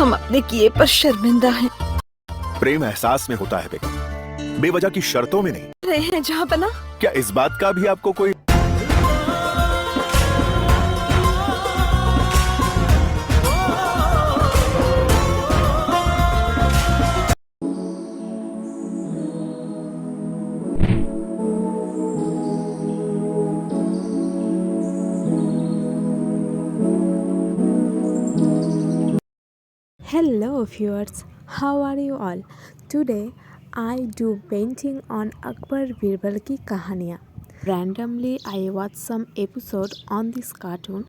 हम अपने किए पर शर्मिंदा हैं। प्रेम एहसास में होता है बेगम, बेवजह की शर्तों में नहीं। रहे हैं जहाँ बना। क्या इस बात का भी आपको कोई Hello viewers, how are you all? Today I do painting on Akbar Birbal ki kahaniya. Randomly I watched some episode on this cartoon.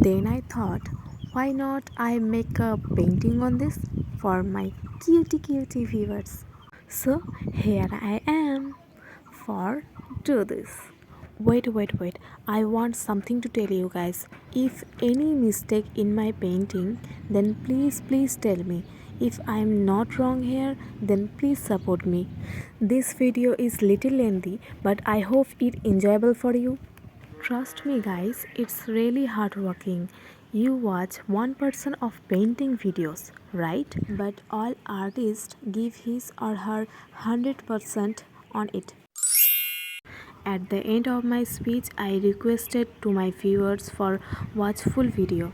Then I thought, why not I make a painting on this for my cutie viewers. So here I am for do this. Wait. I want something to tell you guys. If any mistake in my painting, then please tell me. If I am not wrong here, then please support me. This video is little lengthy, but I hope it enjoyable for you. Trust me guys, it's really hardworking. You watch 1% of painting videos, right? But all artists give his or her 100% on it. At the end of my speech, I requested to my viewers for watch full video.